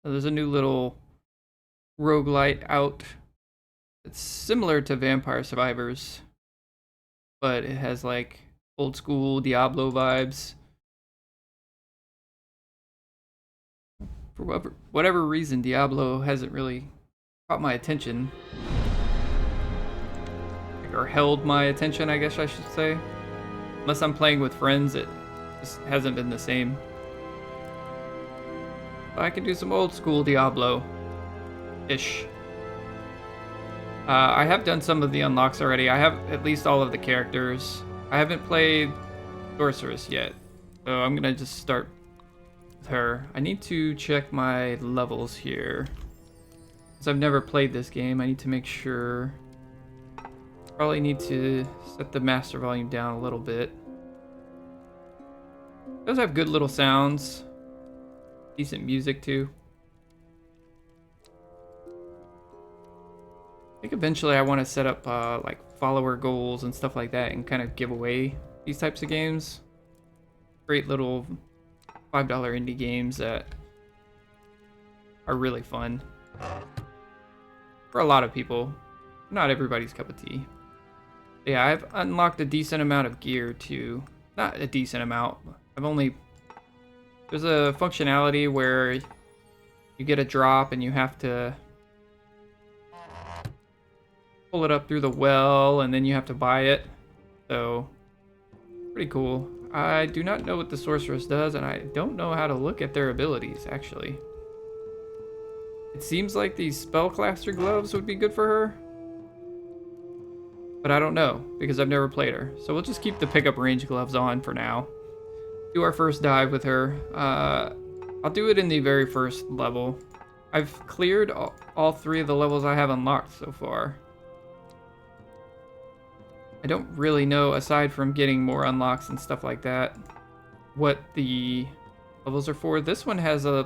So there's a new little roguelite out. It's similar to Vampire Survivors, but it has like old school Diablo vibes. For whatever reason, Diablo hasn't really caught my attention. Or held my attention, I guess I should say. Unless I'm playing with friends, it just hasn't been the same. But I can do some old school Diablo-ish. I have done some of the unlocks already. I have at least all of the characters. I haven't played Sorceress yet, so I'm gonna just start with her. I need to check my levels here. Because I've never played this game, I need to make sure. Probably need to set the master volume down a little bit. It does have good little sounds. Decent music too. I think eventually I want to set up like follower goals and stuff like that and kind of give away these types of games. Great little $5 indie games that are really fun. For a lot of people. Not everybody's cup of tea. Yeah, I've unlocked a decent amount of gear too. Not a decent amount. There's a functionality where you get a drop and you have to pull it up through the well and then you have to buy it. So, pretty cool. I do not know what the sorceress does and I don't know how to look at their abilities actually. It seems like these spellcaster gloves would be good for her. But I don't know, because I've never played her. So we'll just keep the pickup range gloves on for now. Do our first dive with her. I'll do it in the very first level. I've cleared all 3 of the levels I have unlocked so far. I don't really know, aside from getting more unlocks and stuff like that, what the levels are for. This one has a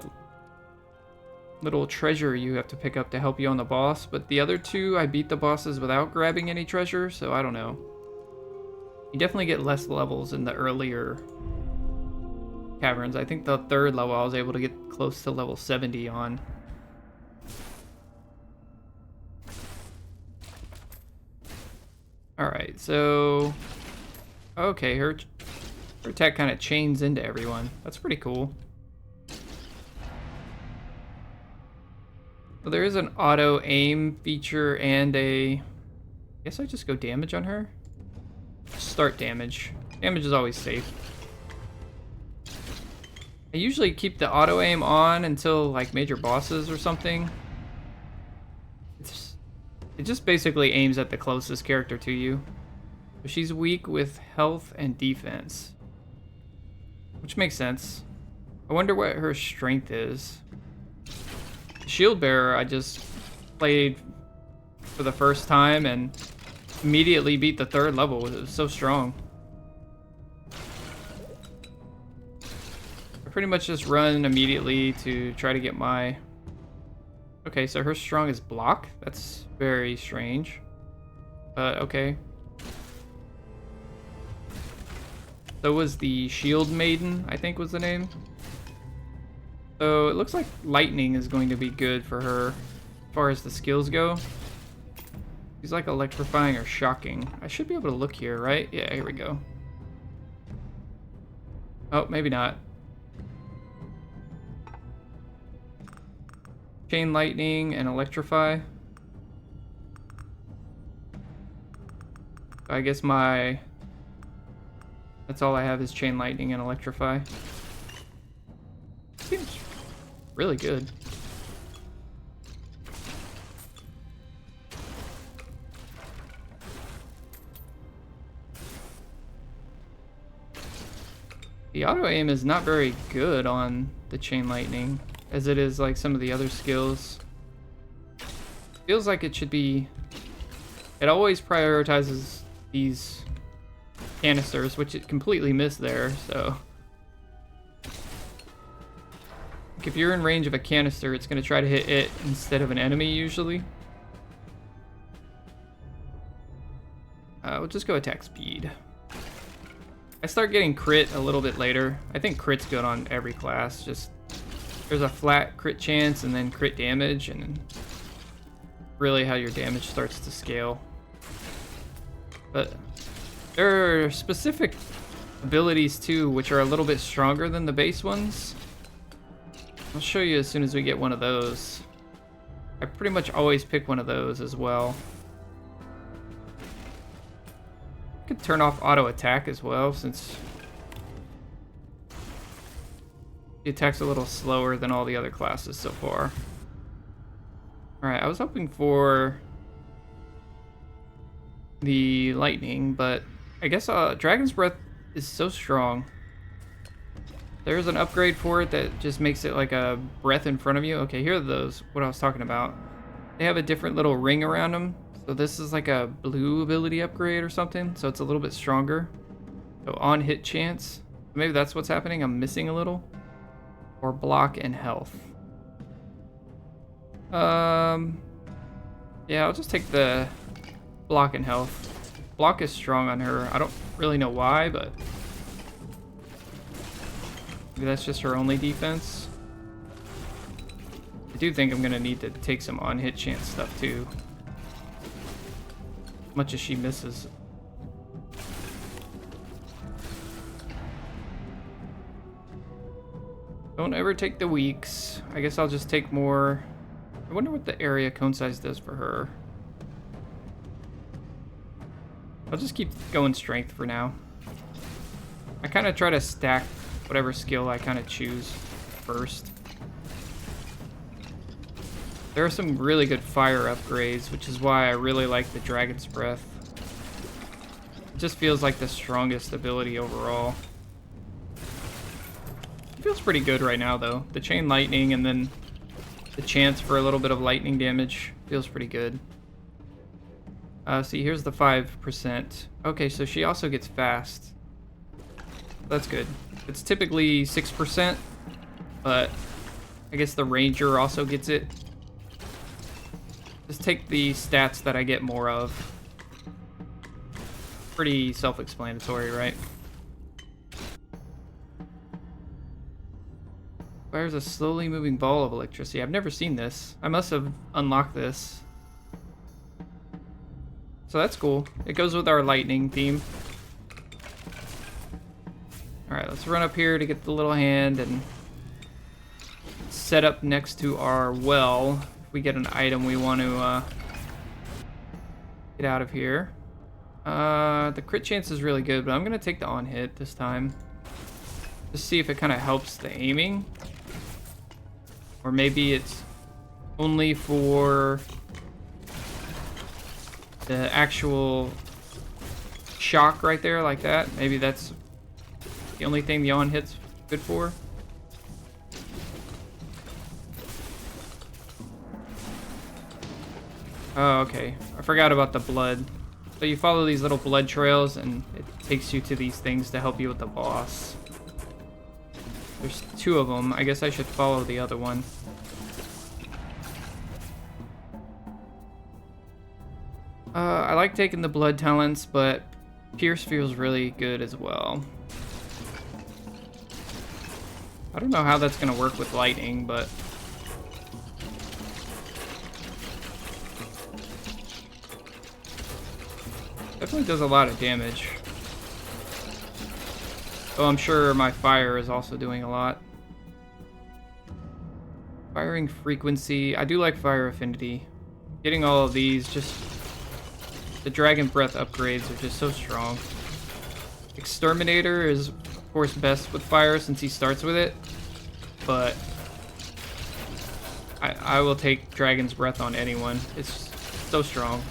little treasure you have to pick up to help you on the boss, but the other 2 I beat the bosses without grabbing any treasure, so I don't know. You definitely get less levels in the earlier caverns. I think the 3rd level I was able to get close to level 70 on. Alright, so okay, her attack kind of chains into everyone. That's pretty cool. Well, there is an auto aim feature and I guess I just go damage on her. Start damage. Damage is always safe. I usually keep the auto aim on until like major bosses or something. It just basically aims at the closest character to you. But she's weak with health and defense, which makes sense. I wonder what her strength is. Shield Bearer I just played for the first time and immediately beat the 3rd level. It was so strong. I pretty much just run immediately to try to get my... Okay, so her strongest block? That's very strange. But okay. So was the Shield Maiden, I think was the name. So it looks like lightning is going to be good for her as far as the skills go. She's like electrifying or shocking. I should be able to look here, right? Yeah, here we go. Oh, maybe not. Chain lightning and electrify. I guess that's all I have is chain lightning and electrify. Seems really good. The auto aim is not very good on the chain lightning, as it is like some of the other skills. Feels like it should be... It always prioritizes these canisters, which it completely missed there, so... If you're in range of a canister, it's going to try to hit it instead of an enemy, usually. We'll just go attack speed. I start getting crit a little bit later. I think crit's good on every class, just there's a flat crit chance and then crit damage, and really how your damage starts to scale. But there are specific abilities too, which are a little bit stronger than the base ones. I'll show you as soon as we get one of those. I pretty much always pick one of those as well. I could turn off auto attack as well, since the attack's a little slower than all the other classes so far. Alright, I was hoping for the lightning, but I guess Dragon's Breath is so strong. There's an upgrade for it that just makes it like a breath in front of you. Okay, here are those, what I was talking about. They have a different little ring around them. So this is like a blue ability upgrade or something. So it's a little bit stronger. So on hit chance. Maybe that's what's happening. I'm missing a little. Or block and health. Yeah, I'll just take the block and health. Block is strong on her. I don't really know why, but maybe that's just her only defense. I do think I'm gonna need to take some on hit chance stuff too. As much as she misses. Don't ever take the weaks. I guess I'll just take more. I wonder what the area cone size does for her. I'll just keep going strength for now. I kind of try to stack whatever skill I kind of choose first. There are some really good fire upgrades, which is why I really like the Dragon's Breath. It just feels like the strongest ability overall. It feels pretty good right now though. The chain lightning and then the chance for a little bit of lightning damage feels pretty good. See, here's the 5%. Okay, so she also gets fast. That's good. It's typically 6%, but I guess the ranger also gets it. Just take the stats that I get more of. Pretty self-explanatory, right? Fires a slowly moving ball of electricity. I've never seen this. I must have unlocked this. So that's cool. It goes with our lightning theme. Alright, let's run up here to get the little hand and set up next to our well. If we get an item we want to get out of here. The crit chance is really good, but I'm going to take the on hit this time. Just see if it kind of helps the aiming. Or maybe it's only for the actual shock right there, like that. Maybe that's the only thing the on hit's good for. Oh, okay. I forgot about the blood. So you follow these little blood trails and it takes you to these things to help you with the boss. There's 2 of them. I guess I should follow the other one. I like taking the blood talents, but Pierce feels really good as well. I don't know how that's going to work with lightning, but definitely does a lot of damage. Oh, I'm sure my fire is also doing a lot. Firing frequency. I do like fire affinity. Getting all of these, just the Dragon Breath upgrades are just so strong. Exterminator is, of course, best with fire since he starts with it, but I will take Dragon's Breath on anyone. It's so strong.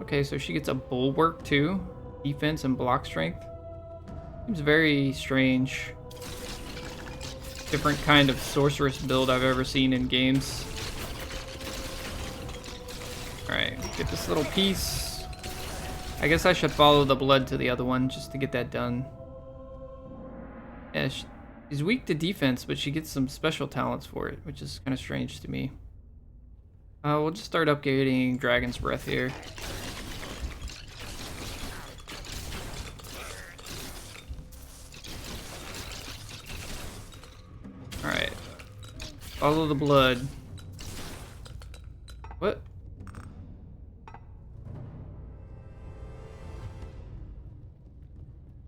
Okay, so she gets a bulwark too. Defense and block strength. Seems very strange. Different kind of sorceress build I've ever seen in games. Alright, get this little piece. I guess I should follow the blood to the other one just to get that done. Yeah, she's weak to defense, but she gets some special talents for it, which is kind of strange to me. We'll just start upgrading Dragon's Breath here. Follow the blood. What?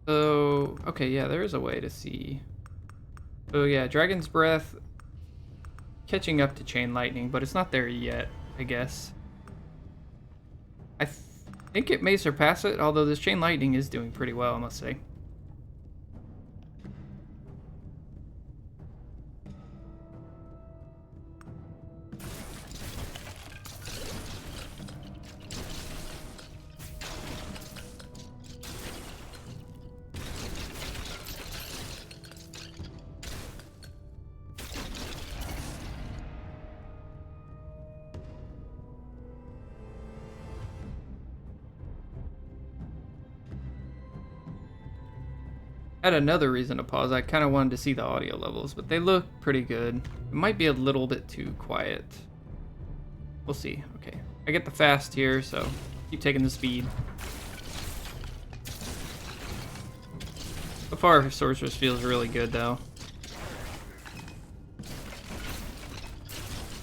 So, okay, yeah, there is a way to see. So yeah, Dragon's Breath catching up to Chain Lightning, but it's not there yet, I guess. I think it may surpass it, although this Chain Lightning is doing pretty well, I must say. Had another reason to pause. I kind of wanted to see the audio levels, but they look pretty good. It might be a little bit too quiet. We'll see. Okay. I get the fast here, so keep taking the speed. So far, Sorceress feels really good, though.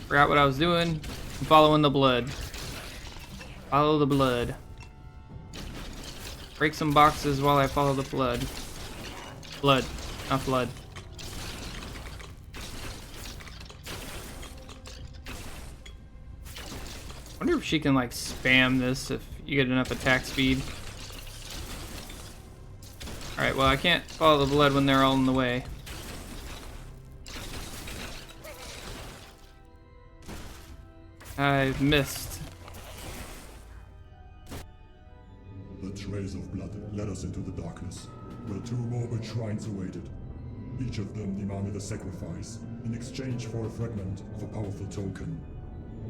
Forgot what I was doing. I'm following the blood. Follow the blood. Break some boxes while I follow the blood. Blood, not blood. Wonder if she can like spam this if you get enough attack speed. Alright, well I can't follow the blood when they're all in the way. I've missed. The trails of blood led us into the darkness, where two morbid shrines awaited. Each of them demanded a sacrifice in exchange for a fragment of a powerful token.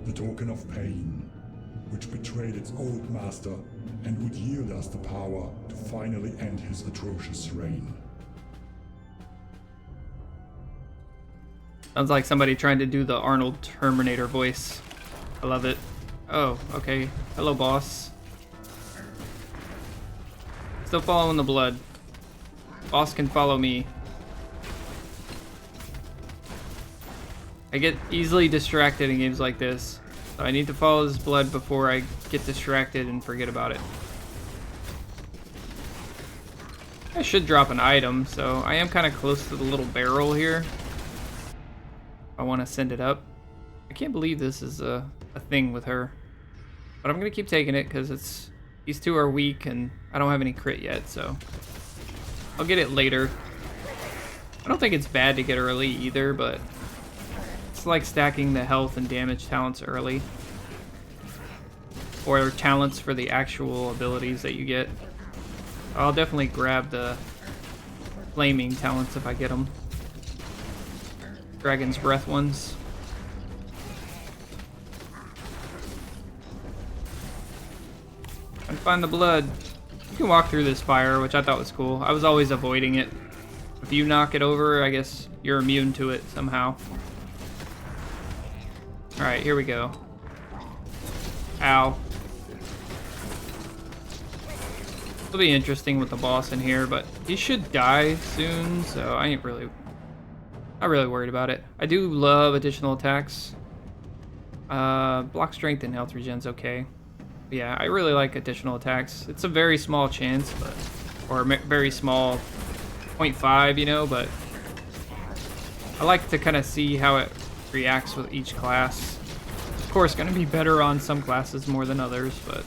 The token of pain, which betrayed its old master and would yield us the power to finally end his atrocious reign. Sounds like somebody trying to do the Arnold Terminator voice. I love it. Oh, okay. Hello, boss. Still following the blood. Boss can follow me. I get easily distracted in games like this, so I need to follow this blood before I get distracted and forget about it. I should drop an item, so I am kind of close to the little barrel here. I want to send it up. I can't believe this is a thing with her, but I'm gonna keep taking it because these two are weak and I don't have any crit yet, so I'll get it later. I don't think it's bad to get early either, but it's like stacking the health and damage talents early. Or talents for the actual abilities that you get. I'll definitely grab the flaming talents if I get them. Dragon's Breath ones. And find the blood. You can walk through this fire, which I thought was cool. I was always avoiding it. If you knock it over, I guess you're immune to it somehow. Alright, here we go. Ow. It'll be interesting with the boss in here, but he should die soon, so I ain't really... not really worried about it. I do love additional attacks. Block strength and health regen's okay. Yeah, I really like additional attacks. It's a very small chance, but... or very small 0.5, you know, but... I like to kind of see how it reacts with each class. Of course, gonna be better on some classes more than others, but...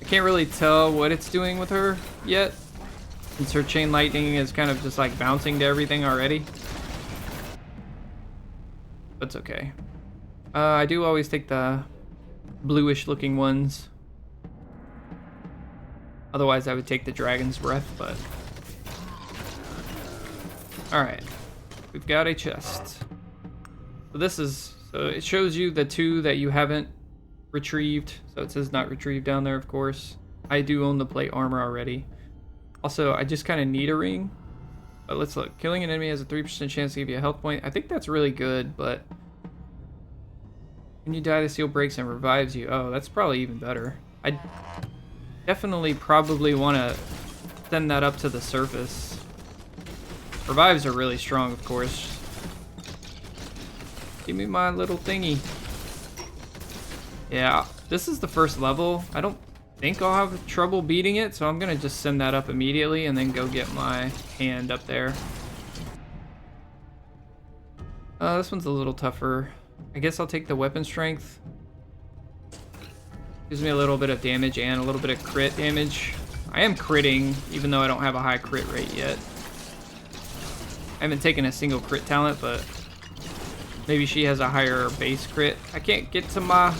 I can't really tell what it's doing with her yet, since her Chain Lightning is kind of just like bouncing to everything already. But it's okay. I do always take the bluish looking ones. Otherwise I would take the Dragon's Breath, but... Alright. We've got a chest. So this is... so it shows you the two that you haven't retrieved. So it says not retrieved down there, of course. I do own the plate armor already. Also, I just kind of need a ring. But let's look. Killing an enemy has a 3% chance to give you a health point. I think that's really good, but... when you die, the seal breaks and revives you. Oh, that's probably even better. I definitely probably want to send that up to the surface. Revives are really strong, of course. Give me my little thingy. Yeah, this is the first level. I don't think I'll have trouble beating it, so I'm gonna just send that up immediately and then go get my hand up there. This one's a little tougher. I guess I'll take the weapon strength. Gives me a little bit of damage and a little bit of crit damage. I am critting, even though I don't have a high crit rate yet. I haven't taken a single crit talent, but maybe she has a higher base crit. I can't get to my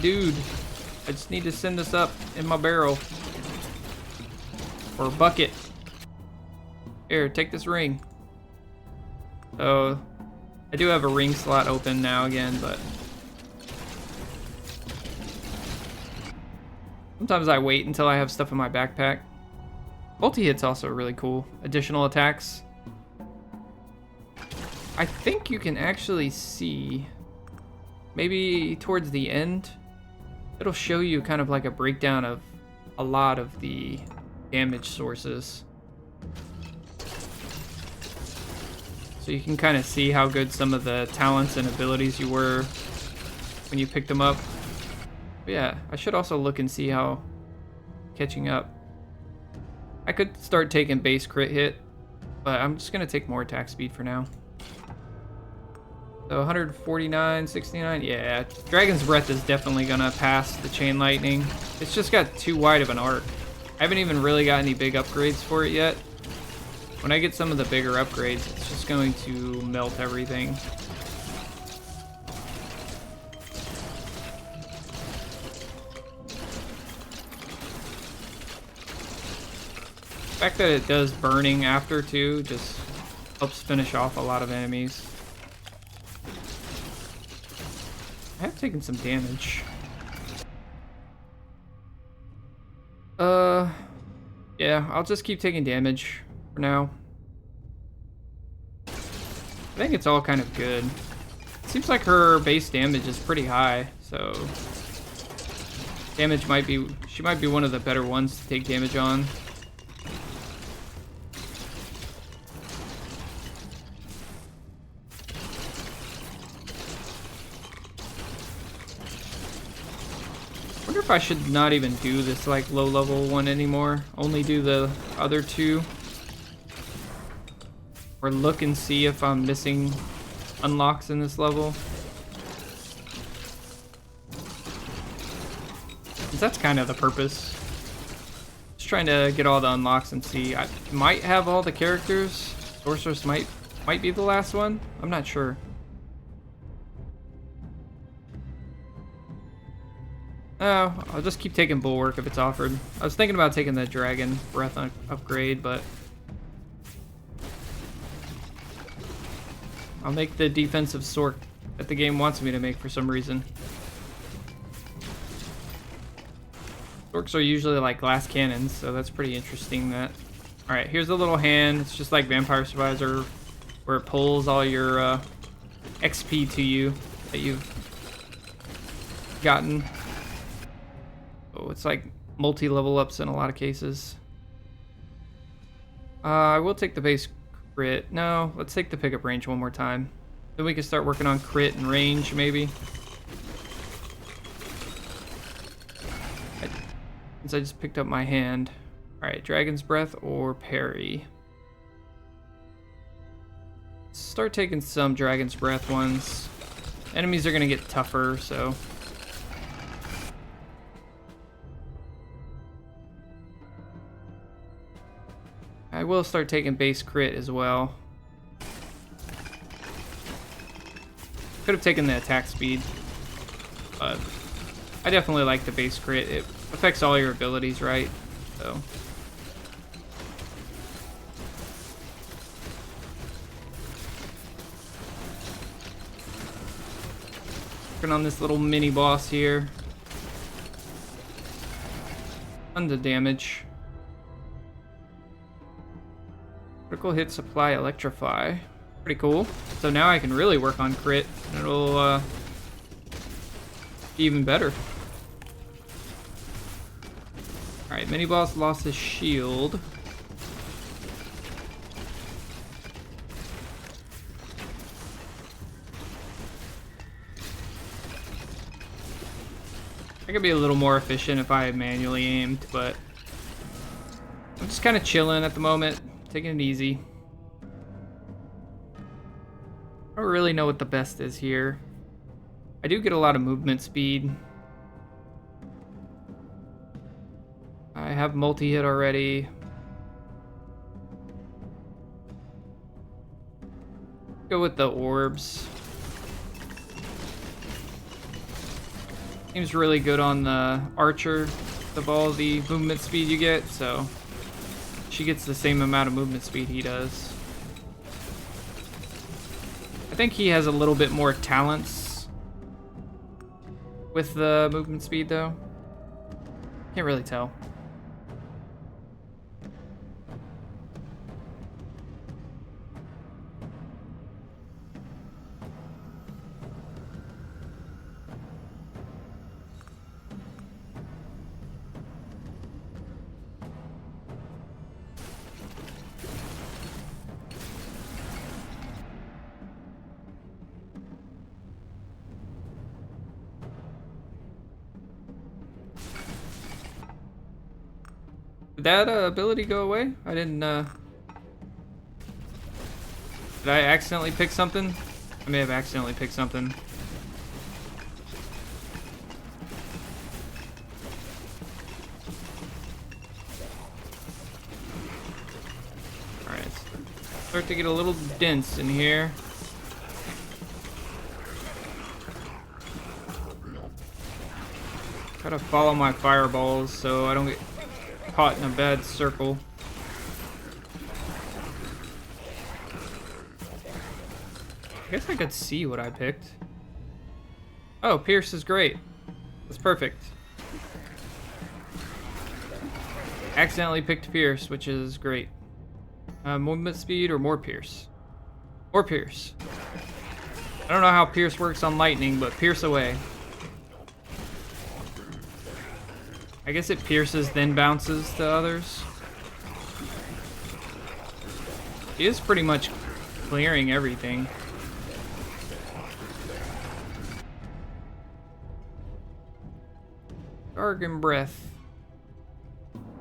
dude. I just need to send this up in my barrel. Or bucket. Here, take this ring. So, I do have a ring slot open now again, but sometimes I wait until I have stuff in my backpack. Multi-hit's also really cool. Additional attacks. I think you can actually see, maybe towards the end, it'll show you kind of like a breakdown of a lot of the damage sources. So you can kind of see how good some of the talents and abilities you were when you picked them up. But yeah, I should also look and see how catching up. I could start taking base crit hit, but I'm just gonna take more attack speed for now. So 149, 69, yeah. Dragon's Breath is definitely gonna pass the Chain Lightning. It's just got too wide of an arc. I haven't even really got any big upgrades for it yet. When I get some of the bigger upgrades, it's just going to melt everything. The fact that it does burning after too just helps finish off a lot of enemies. I have taken some damage. Yeah, I'll just keep taking damage for now. I think it's all kind of good. It seems like her base damage is pretty high, so damage might be, she might be one of the better ones to take damage on. If I should not even do this like low level one anymore, only do the other two, or look and see if I'm missing unlocks in this level. That's kind of the purpose. Just trying to get all the unlocks and see. I might have all the characters. Sorceress might be the last one. I'm not sure. Oh, I'll just keep taking Bulwark if it's offered. I was thinking about taking the Dragon Breath upgrade, but I'll make the defensive Sorc that the game wants me to make for some reason. Sorcs are usually like glass cannons, so that's pretty interesting. That. Alright, here's a little hand. It's just like Vampire Survivor, where it pulls all your XP to you that you've gotten. Oh, it's like multi-level ups in a lot of cases. I will take the base crit. No, let's take the pickup range one more time. Then we can start working on crit and range, maybe. Since I just picked up my hand. Alright, Dragon's Breath or Parry. Start taking some Dragon's Breath ones. Enemies are going to get tougher, so... I will start taking base crit as well. Could have taken the attack speed, but I definitely like the base crit. It affects all your abilities, right? So. Working on this little mini boss here. Tons of damage. Critical hit, supply, electrify. Pretty cool. So now I can really work on crit, and it'll be even better. Alright, mini boss lost his shield. I could be a little more efficient if I had manually aimed, but I'm just kind of chilling at the moment, taking it easy. I don't really know what the best is here. I do get a lot of movement speed. I have multi-hit already. Go with the orbs. Seems really good on the archer of all the movement speed you get, so she gets the same amount of movement speed he does. I think he has a little bit more talents with the movement speed though. Can't really tell. Did that ability go away? I didn't, Did I accidentally pick something? I may have accidentally picked something. Alright. Start to get a little dense in here. Gotta follow my fireballs so I don't get caught in a bad circle. I guess I could see what I picked. Oh, Pierce is great. That's perfect. Accidentally picked Pierce, which is great. Movement speed or more Pierce? More Pierce. I don't know how Pierce works on lightning, but Pierce away. I guess it pierces, then bounces to others. He is pretty much clearing everything. Gargan Breath.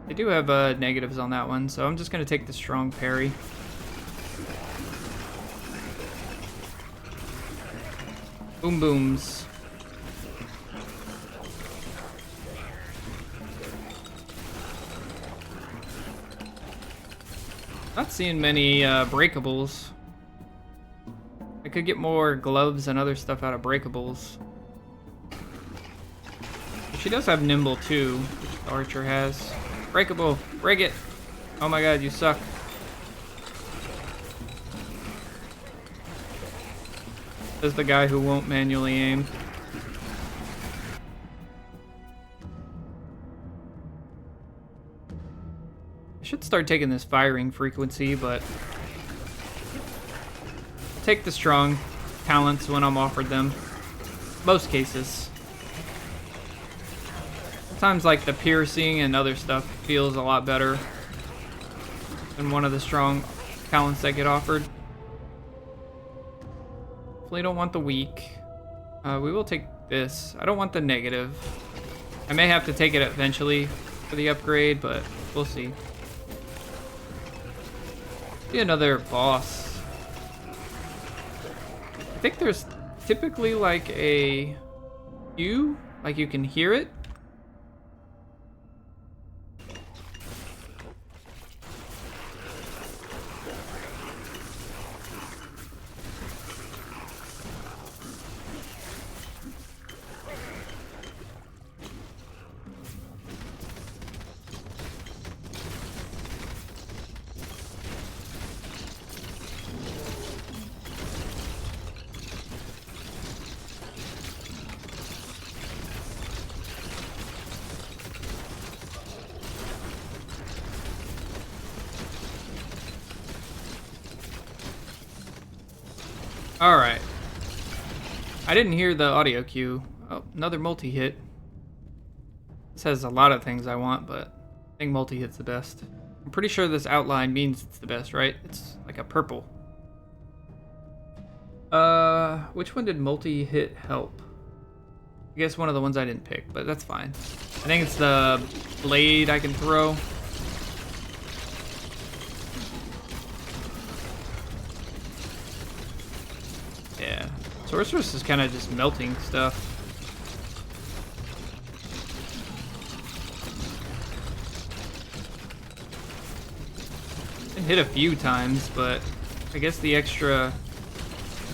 They do have negatives on that one, so I'm just going to take the strong parry. Boom booms. Not seeing many breakables. I could get more gloves and other stuff out of breakables. She does have nimble too, which the archer has. Breakable, break it! Oh my god, you suck. Says the guy who won't manually aim. I should start taking this firing frequency, but I'll take the strong talents when I'm offered them. Most cases. Sometimes like the piercing and other stuff feels a lot better than one of the strong talents that get offered. Definitely don't want the weak. We will take this. I don't want the negative. I may have to take it eventually for the upgrade, but we'll see. Be another boss. I think there's typically like a cue, like you can hear it. Alright. I didn't hear the audio cue. Oh, another multi-hit. This has a lot of things I want, but I think multi-hit's the best. I'm pretty sure this outline means it's the best, right? It's like a purple. Which one did multi-hit help? I guess one of the ones I didn't pick, but that's fine. I think it's the blade I can throw. Yeah. Sorceress is kind of just melting stuff. Been hit a few times, but I guess the extra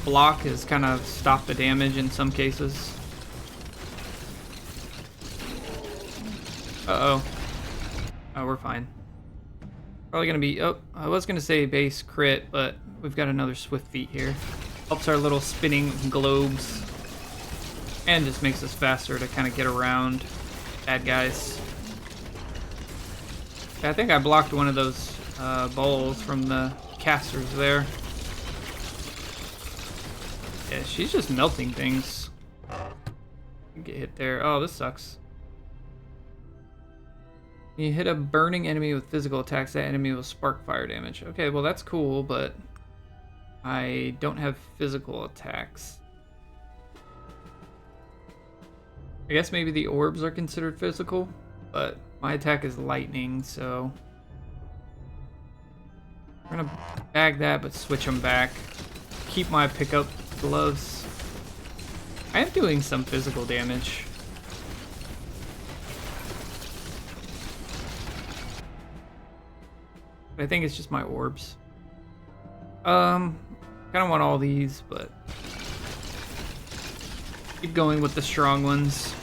block has kind of stopped the damage in some cases. Uh-oh. Oh, we're fine. Probably gonna be... Oh, I was gonna say base crit, but we've got another swift feet here. Helps our little spinning globes. And just makes us faster to kind of get around bad guys. Yeah, I think I blocked one of those bowls from the casters there. Yeah, she's just melting things. Get hit there. Oh, this sucks. You hit a burning enemy with physical attacks, that enemy will spark fire damage. Okay, well that's cool, but I don't have physical attacks. I guess maybe the orbs are considered physical, but my attack is lightning, so we're gonna bag that, but switch them back. Keep my pickup gloves. I am doing some physical damage. I think it's just my orbs. Kind of want all these, but keep going with the strong ones.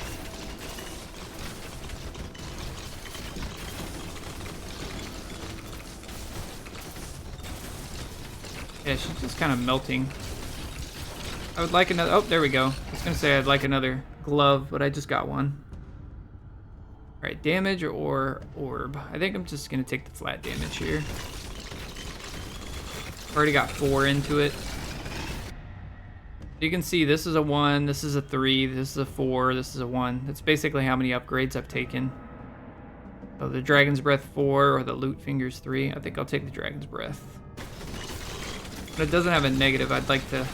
Yeah, she's just kind of melting. I would like another... Oh, there we go. I was going to say I'd like another glove, but I just got one. Alright, damage or orb. I think I'm just going to take the flat damage here. Already got 4 into it. You can see this is a 1, this is a 3, this is a 4, this is a 1. That's basically how many upgrades I've taken. So the Dragon's Breath 4 or the Loot Fingers 3. I think I'll take the Dragon's Breath. But it doesn't have a negative. I'd like to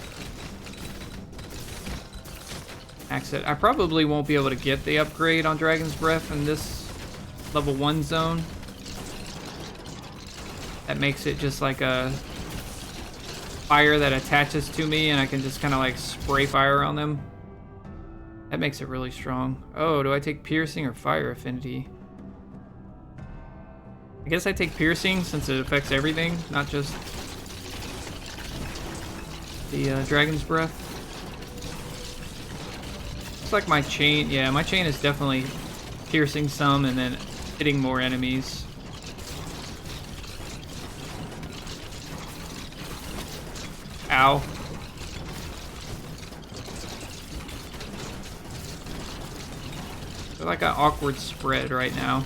max it. I probably won't be able to get the upgrade on Dragon's Breath in this level 1 zone. That makes it just like a fire that attaches to me and I can just kind of like spray fire on them. That makes it really strong. Oh, do I take piercing or fire affinity? I guess I take piercing since it affects everything, not just the Dragon's Breath. Looks like my chain, yeah, my chain is definitely piercing some and then hitting more enemies. Ow. They're like an awkward spread right now.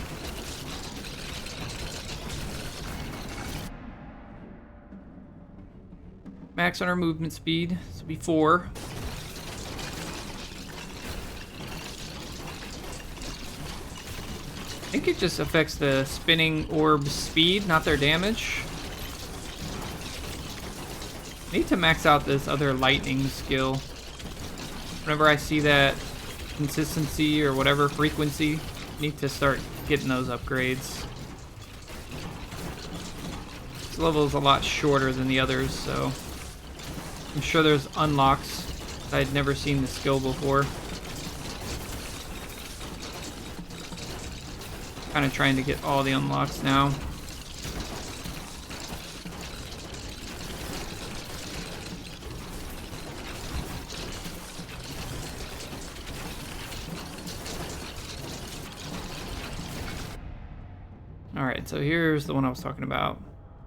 Max on our movement speed. This will be 4. I think it just affects the spinning orb's speed, not their damage. I need to max out this other lightning skill. Whenever I see that consistency or whatever frequency, I need to start getting those upgrades. This level is a lot shorter than the others, so I'm sure there's unlocks. I'd never seen the skill before. Kind of trying to get all the unlocks now. Alright, so here's the one I was talking about.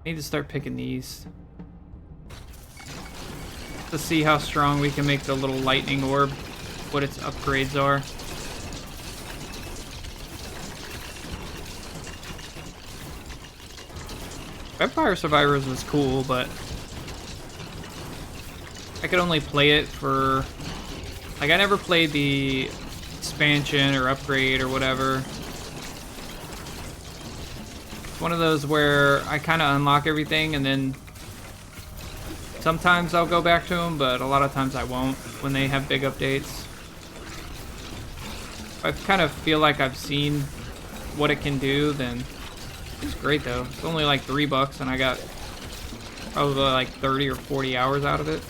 I need to start picking these to see how strong we can make the little lightning orb, what its upgrades are. Vampire Survivors was cool, but I could only play it for... Like, I never played the expansion or upgrade or whatever. It's one of those where I kind of unlock everything and then sometimes I'll go back to them, but a lot of times I won't when they have big updates. If I kind of feel like I've seen what it can do, then it's great though. It's only like $3 and I got probably like 30 or 40 hours out of it.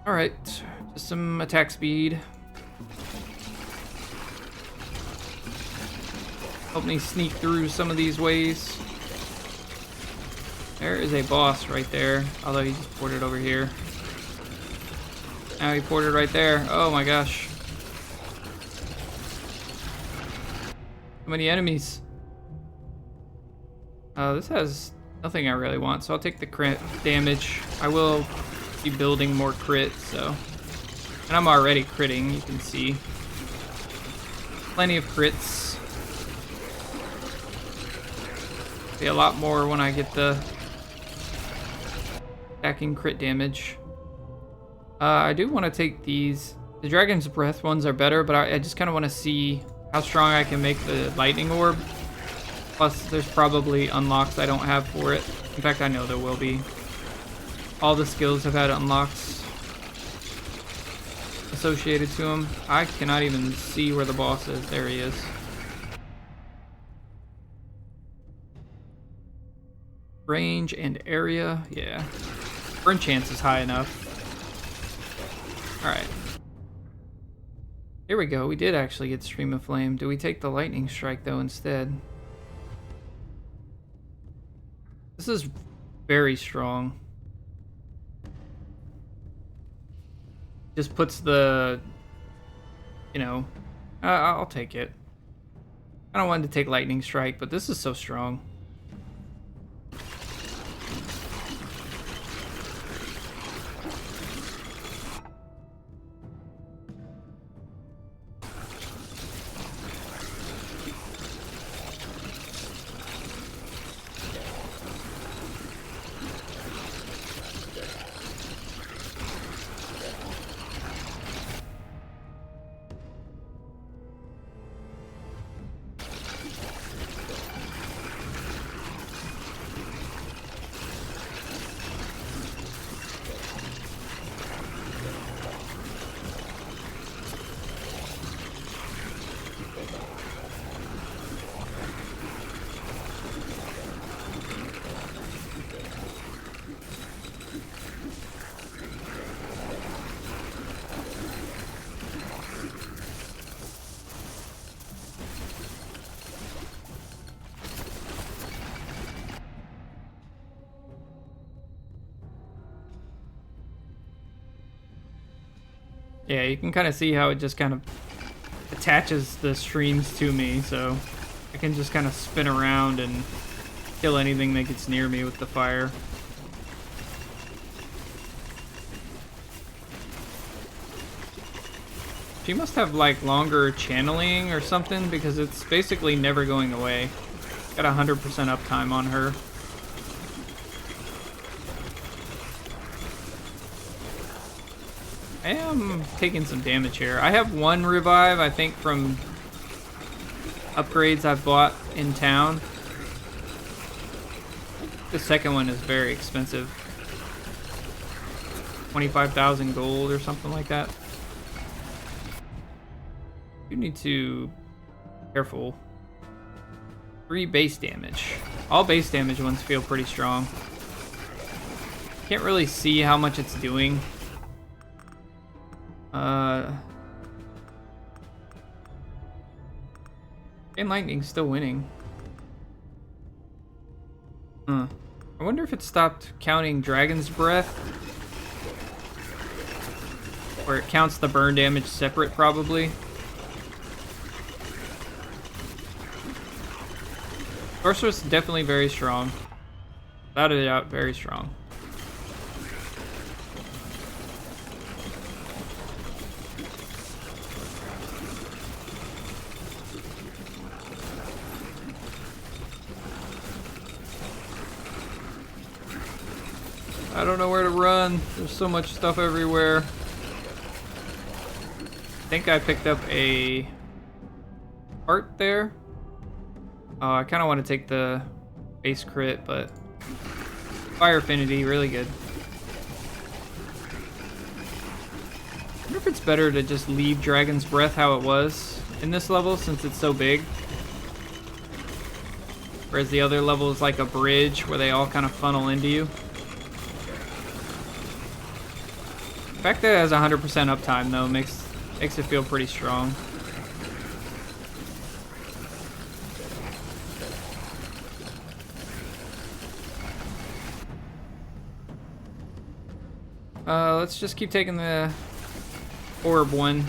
Alright, just some attack speed. Help me sneak through some of these ways. There is a boss right there, although he just ported over here. Now he ported right there. Oh my gosh. So many enemies. This has nothing I really want, so I'll take the crit damage. I will be building more crits, so. And I'm already critting, you can see. Plenty of crits. Be a lot more when I get the stacking crit damage. I do want to take these. The Dragon's Breath ones are better, but I just kind of want to see how strong I can make the Lightning Orb. Plus, there's probably unlocks I don't have for it. In fact, I know there will be. All the skills have had unlocks associated to them. I cannot even see where the boss is. There he is. Range and area, yeah. Burn chance is high enough. Alright. Here we go. We did actually get Stream of Flame. Do we take the Lightning Strike, though, instead? This is very strong. Just puts the... You know... I'll take it. I don't want to take Lightning Strike, but this is so strong. Yeah, you can kind of see how it just kind of attaches the streams to me, so I can just kind of spin around and kill anything that gets near me with the fire. She must have like longer channeling or something because it's basically never going away. Got 100% uptime on her. I am taking some damage here. I have one revive, I think, from upgrades I've bought in town. The second one is very expensive. 25,000 gold or something like that. You need to be careful. 3 base damage. All base damage ones feel pretty strong. Can't really see how much it's doing. And Lightning's still winning. I wonder if it stopped counting Dragon's Breath. Or it counts the burn damage separate, probably. Sorceress is definitely very strong. Without a doubt, very strong. I don't know where to run. There's so much stuff everywhere. I think I picked up a heart there. Oh, I kind of want to take the base crit, but Fire Affinity, really good. wonder if it's better to just leave Dragon's Breath how it was in this level since it's so big. Whereas the other level is like a bridge where they all kind of funnel into you. The fact that it has 100% uptime though makes it feel pretty strong. Let's just keep taking the orb one.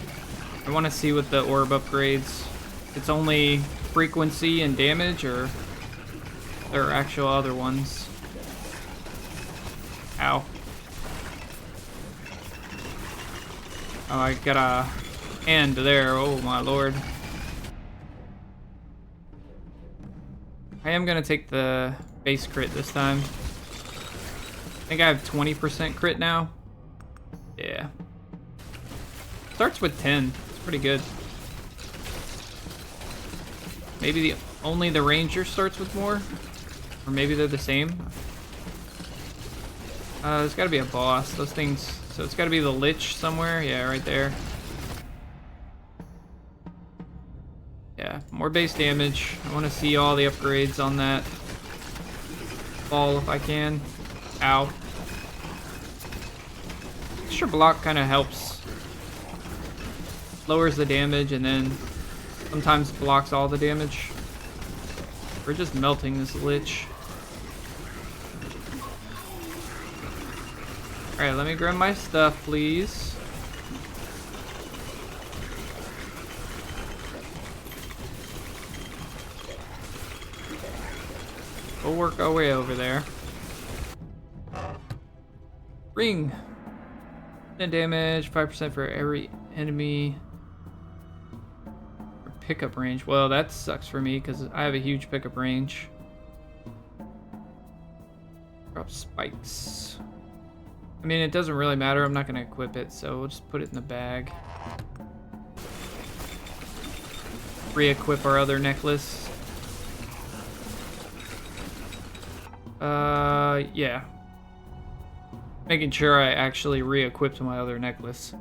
I want to see what the orb upgrades. It's only frequency and damage, or there are actual other ones. Ow. Oh, I got a hand there. Oh my lord. I am gonna take the base crit this time. I think I have 20% crit now. Yeah. Starts with 10. It's pretty good. Maybe only the ranger starts with more? Or maybe they're the same? There's gotta be a boss. Those things... So it's gotta be the lich somewhere? Yeah, right there. Yeah, more base damage. I want to see all the upgrades on that ball if I can. Ow. Extra block kind of helps. Lowers the damage and then sometimes blocks all the damage. We're just melting this lich. Alright, let me grab my stuff, please. We'll work our way over there. Ring. 10 damage, 5% for every enemy. Pickup range. Well, that sucks for me because I have a huge pickup range. Drop spikes. I mean, it doesn't really matter. I'm not going to equip it, so we'll just put it in the bag. Re-equip our other necklace. Yeah. Making sure I actually re-equipped my other necklace.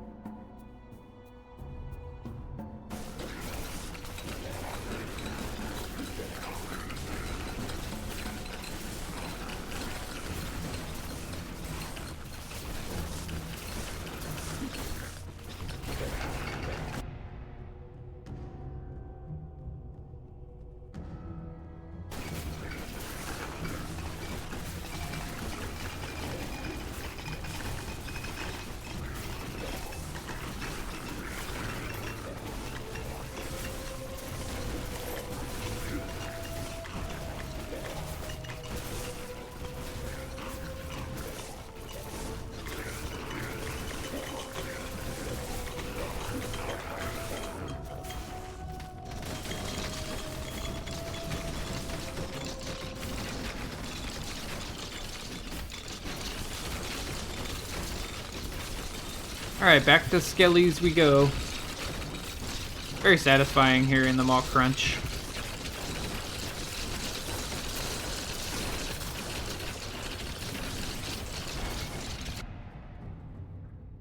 Alright, back to Skellies we go. Very satisfying here in the Maw Crunch.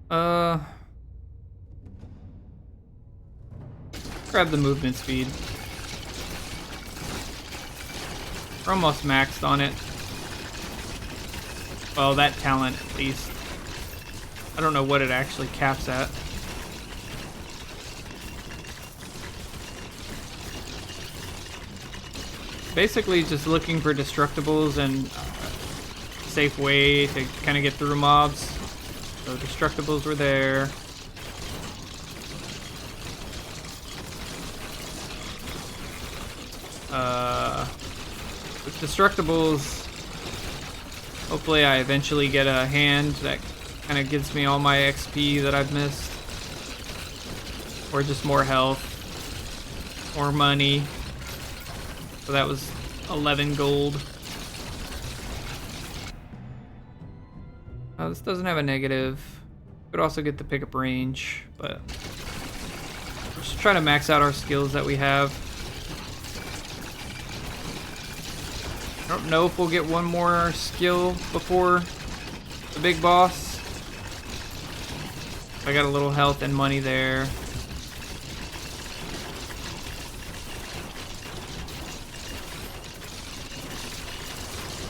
Grab the movement speed. We're almost maxed on it. Well, that talent at least. I don't know what it actually caps at. Basically just looking for destructibles and a safe way to kind of get through mobs. So destructibles were there. With destructibles, hopefully I eventually get a hand that kind of gives me all my XP that I've missed. Or just more health. More money. So that was 11 gold. This doesn't have a negative. Could also get the pickup range, but we're just trying to max out our skills that we have. I don't know if we'll get one more skill before the big boss. I got a little health and money there.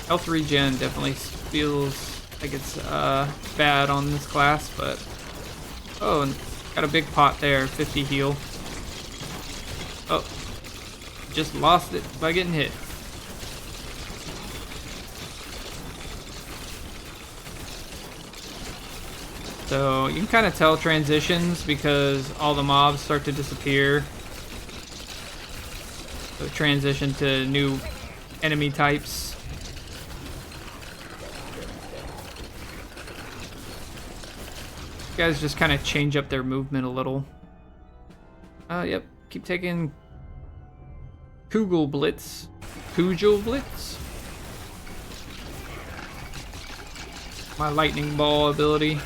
Health regen definitely feels like it's bad on this class, but oh, and got a big pot there, 50 heal. Oh, just lost it by getting hit. So you can kind of tell transitions because all the mobs start to disappear. So transition to new enemy types. Guys just kind of change up their movement a little. Yep. Keep taking Kugel Blitz. Kugel Blitz? My lightning ball ability.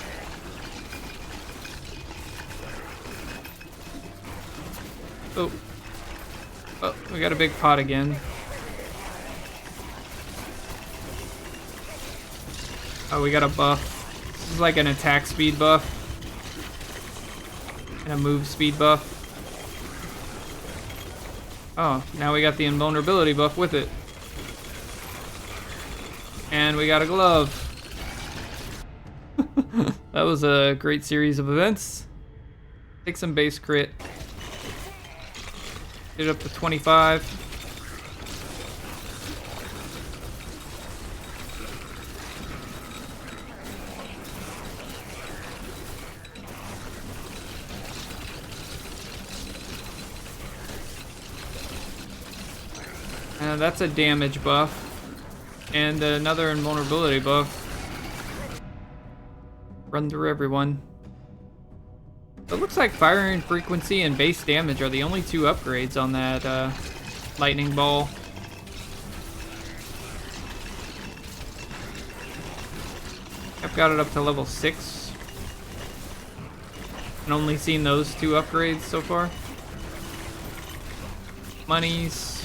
Oh. Oh, we got a big pot again. Oh, we got a buff. This is like an attack speed buff. And a move speed buff. Oh, now we got the invulnerability buff with it. And we got a glove. That was a great series of events. Take some base crit. Get it up to 25. That's a damage buff. And another invulnerability buff. Run through everyone. It looks like firing frequency and base damage are the only two upgrades on that lightning ball. I've got it up to level 6. And only seen those two upgrades so far. Monies.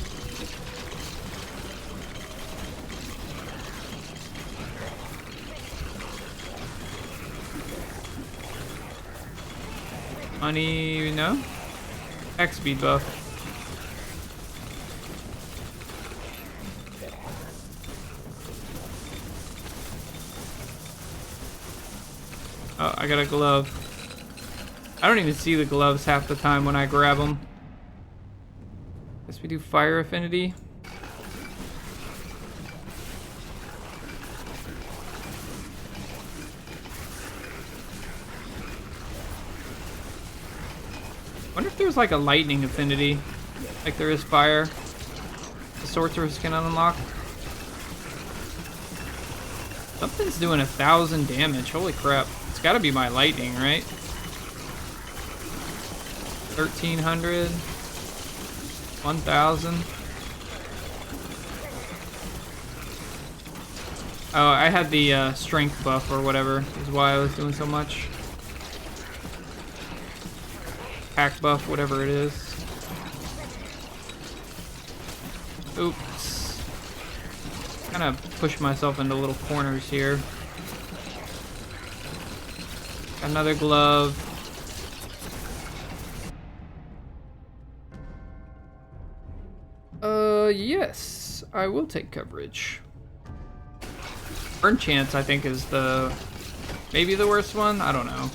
Money, no? X speed buff. Oh, I got a glove. I don't even see the gloves half the time when I grab them. Guess we do fire affinity. Wonder if there's like a lightning affinity, like there is fire. The sorceress can unlock. Something's doing 1,000 damage. Holy crap! It's got to be my lightning, right? 1,300, 1,000. Oh, I had the strength buff or whatever. Is why I was doing so much. Pack buff, whatever it is. Oops. Kind of push myself into little corners here. Another glove. Yes. I will take coverage. Burn chance, I think, is maybe the worst one? I don't know.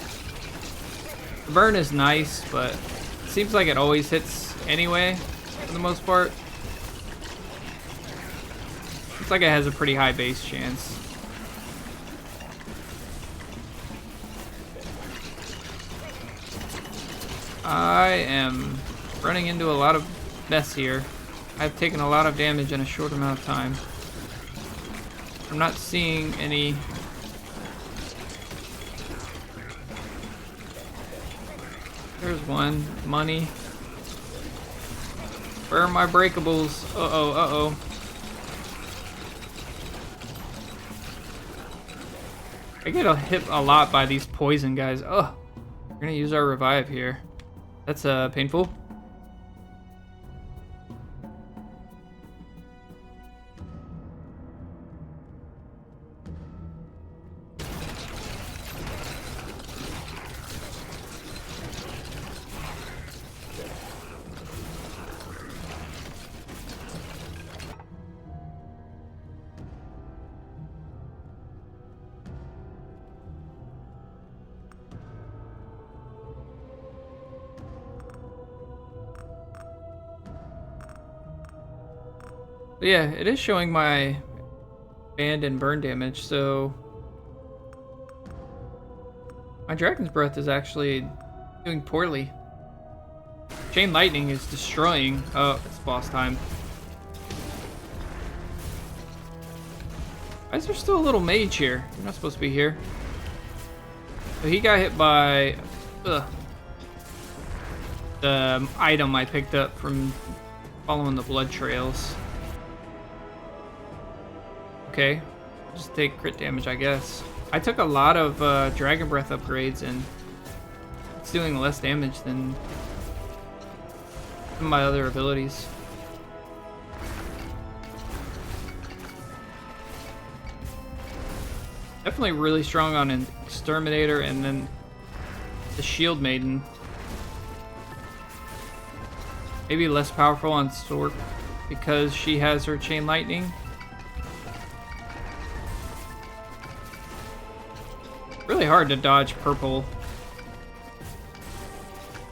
The burn is nice, but it seems like it always hits anyway, for the most part. Looks like it has a pretty high base chance. I am running into a lot of mess here. I've taken a lot of damage in a short amount of time. I'm not seeing any... There's one. Money. Where are my breakables? Uh-oh, uh-oh. I get hit a lot by these poison guys. Oh, we're gonna use our revive here. That's painful. But yeah, it is showing my band and burn damage, so my Dragon's Breath is actually doing poorly. Chain Lightning is destroying. Oh, it's boss time. Why is there still a little mage here? You're not supposed to be here. So he got hit by the item I picked up from following the blood trails. Okay, just take crit damage, I guess. I took a lot of Dragon Breath upgrades, and it's doing less damage than some of my other abilities. Definitely really strong on an Exterminator, and then the Shield Maiden. Maybe less powerful on Sorc because she has her Chain Lightning. Really hard to dodge purple.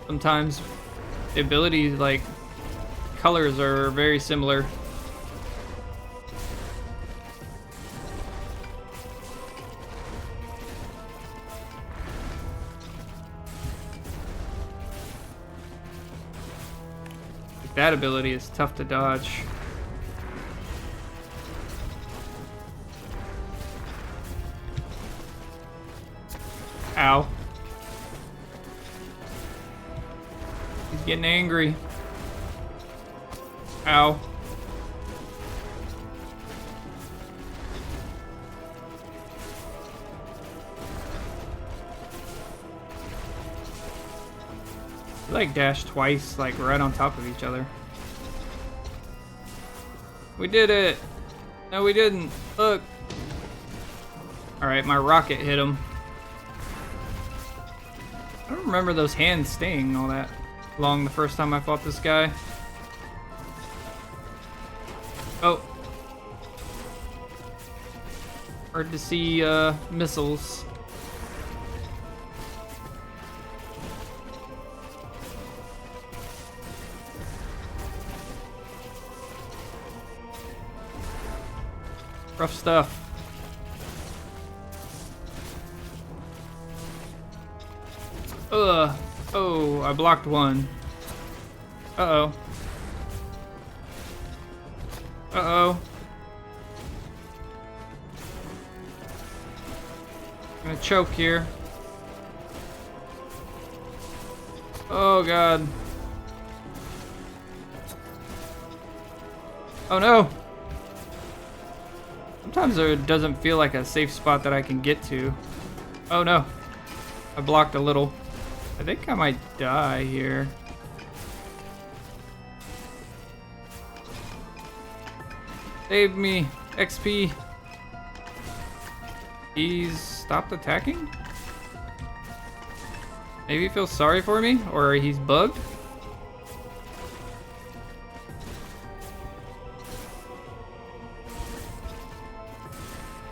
Sometimes the ability, like, colors are very similar. That ability is tough to dodge. Ow. He's getting angry. Ow. Like dash twice, like right on top of each other. We did it! No, we didn't. Look. Alright, my rocket hit him. I don't remember those hands staying all that long the first time I fought this guy. Oh. Hard to see missiles. Rough stuff. Oh, I blocked one. Uh-oh. Uh-oh. Gonna choke here. Oh, God. Oh, no. Sometimes there doesn't feel like a safe spot that I can get to. Oh, no. I blocked a little. I think I might die here. Save me. XP. He's stopped attacking? Maybe he feels sorry for me? Or he's bugged?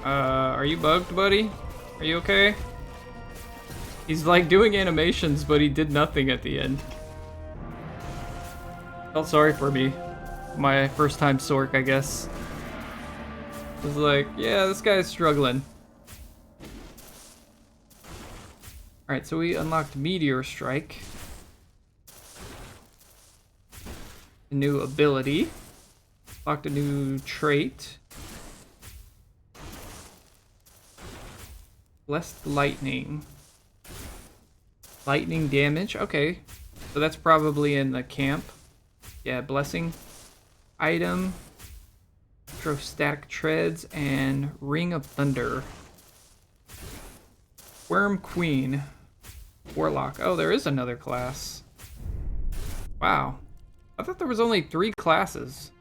Are you bugged, buddy? Are you okay? He's like doing animations, but he did nothing at the end. Felt sorry for me. My first time Sorc, I guess. Was like, yeah, this guy's struggling. Alright, so we unlocked Meteor Strike. A new ability. Unlocked a new trait. Blessed Lightning. Lightning damage, okay. So that's probably in the camp. Yeah, Blessing. Item. Electrostatic Treads and Ring of Thunder. Worm Queen. Warlock. Oh, there is another class. Wow. I thought there was only 3 classes.